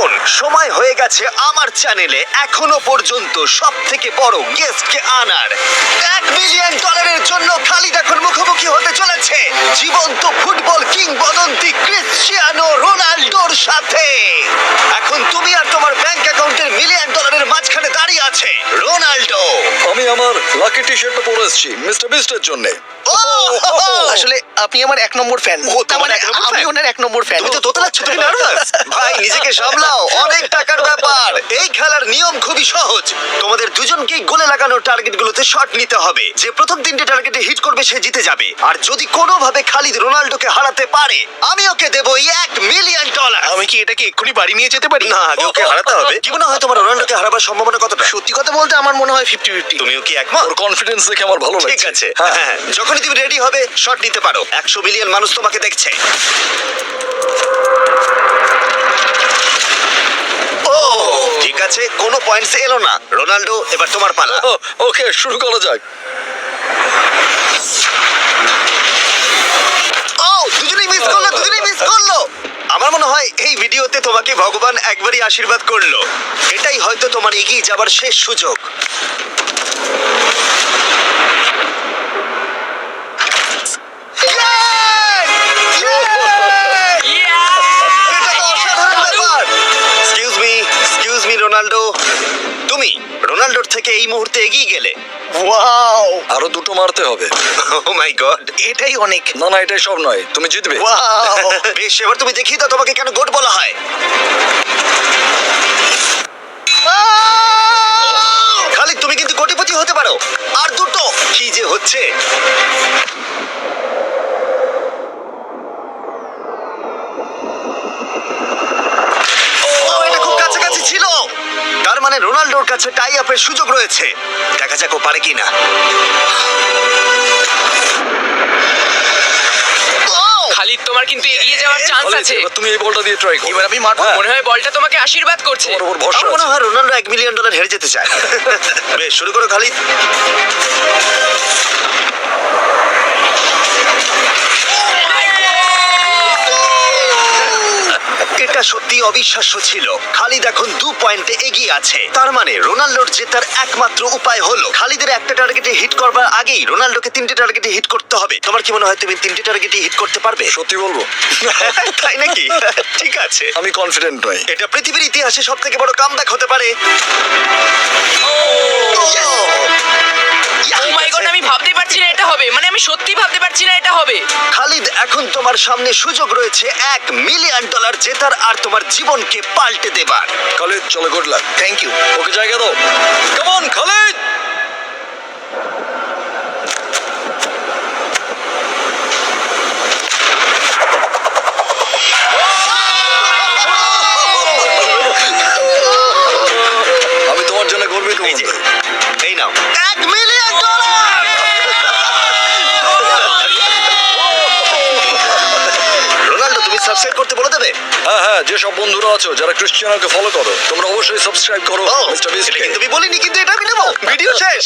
এখন সময় হয়ে গেছে আমার চ্যানেলে এখনো পর্যন্ত সব থেকে বড় গেস্টকে আনার। $1 মিলিয়ন জন্য খালিদ এখন মুখোমুখি হতে চলেছে জীবন্ত ফুটবল কিংবদন্তি ক্রিশ্চিয়ানো রোনাল্ডোর সাথে। এখন তুমি আর তোমার ব্যাংক অ্যাকাউন্টের $1 মিলিয়ন মাঝখানে দাঁড়িয়ে আছে রোনাল্ডো। আমি আমার লাকি টি শার্টটা পরে এসেছি মিস্টার বিস্টের জন্য। আসলে আপনি আমার 1 নম্বর ফ্যান। ও, তোমার এক নম্বর আমি fan? ওনার 1 নম্বর ফ্যান। তুমি তো তোতলাচ্ছ, তুমি নার্ভাস। ভাই নিজেকে সামলাও, অনেক টাকার ব্যাপার। এই খেলার নিয়ম খুবই সহজ। তোমাদের দুজনকেই গোলে লাগানো টার্গেটগুলোতে শট নিতে হবে। যে প্রথম 3টে টার্গেটে হিট করবে সে জিতে যাবে। আর যদি কোনোভাবে খালিদ রোনাল্ডোকে হারাতে পারে আমি ওকে দেবো $1 মিলিয়ন। আমি কি এটাকে এক্ষুনি বাড়ি নিয়ে যেতে পারি? না, আগে ওকে হারাতে হবে। কি মনে হয় তোমার রোনাল্ডোকে হারাবার সম্ভাবনা কতটা? সত্যি কথা বলতে আমার মনে হয় 50-50। তুমিও কি একমত? ওর কনফিডেন্স দেখে আমার ভালো লাগছে। ঠিক আছে, হ্যাঁ হ্যাঁ, যখনই তুমি রেডি হবে শট নিতে পারো। 100 মিলিয়ন মানুষ তোমাকে দেখছে। ও ঠিক আছে, কোনো পয়েন্টস এলো না। রোনাল্ডো, এবার তোমার পালা। ওকে শুরু করা যাক। ও দুজনেই মিস করলো, দুজনেই মিস করলো। আমার মনে হয় এই ভিডিওতে তোমাকে ভগবান একবারই আশীর্বাদ করলো। এটাই হয়তো তোমার এগিয়ে যাবার শেষ সুযোগ। এটা তো অসাধারণ ব্যাপার। এক্সকিউজ মি রোনাল্ডো, তুমি রোনাল্ডোর থেকে এই মুহূর্তে এগিয়ে গেলে। ওয়াও! আরো দুটো মারতে হবে। ও মাই গড। এটাই অনেক। না না এটাই সব নয়, তুমি জিতবে। ওয়াও! বেশ, এবার তুমি দেখিয়ে দাও তোমাকে কেন গোট বলা হয়। খালিদ তুমি কিন্তু কোটিপতি হতে পারো। আর দুটো কি যে হচ্ছে। ও, এটা খুব কাছাকাছি ছিল। তার মানে রোনাল্ডোর কাছে টাই আপের সুযোগ রয়েছে। দেখা যাক ও পারে কিনা। খালিদ তোমার কিন্তু এগিয়ে যাওয়ার চান্স খালিদ, আছে। এবার তুমি এই বলটা দিয়ে ট্রাই করো। এবার আমি মারবো। হ্যাঁ, মনে হয় বলটা তোমাকে আশীর্বাদ করছে। তোমার উপর ভরসা আমার মনে আছে। হয় রোনাল্ডো $1 মিলিয়ন হেরে যেতে চায়। বেশ, শুরু করো খালিদ। এটা সত্যি অবিশ্বাস্য ছিল। খালিদ এখন 2 পয়েন্টে এগিয়ে আছে। তার মানে রোনাল্ডোর জেতার একমাত্র উপায় হলো খালিদের একটা টার্গেটে হিট করবার আগেই রোনাল্ডোকে 3টে টার্গেটে হিট করতে হবে। তোমার কি মনে হয় তুমি 3টে টার্গেটে হিট করতে পারবে? সত্যি বলবো তাই নাকি? ঠিক আছে, আমি কনফিডেন্ট নই। এটা পৃথিবীর ইতিহাসে সব থেকে বড় কামব্যাক হতে পারে। ও মাই গড, আমি ভাবতে পারছি না এটা হবে। মানে আমি সত্যি ভাবতে পারছি না এটা হবে। খালিদ, এখন তোমার সামনে সুযোগ রয়েছে $1 মিলিয়ন জেতার আর তোমার জীবনকে পাল্টে দেবার। খালিদ চলো, good luck. Thank you. Okay জায়গা দাও। Come on Khalid. আমি তোমার জন্য গর্বিত এই যে, বন্ধু। এই নাও $1 মিলিয়ন। রোনাল্ডো, তুমি সাবস্ক্রাইব করতে বলে দেবে? হ্যাঁ হ্যাঁ, যে সব বন্ধুরা আছো যারা ক্রিশ্চিয়ানোকে ফলো করো তোমরা অবশ্যই সাবস্ক্রাইব করো ও, মিস্টার এটা বিস্টকে। কিন্তু আমি বলিনি, কিন্তু এটা আমি নেবো। ভিডিও শেষ।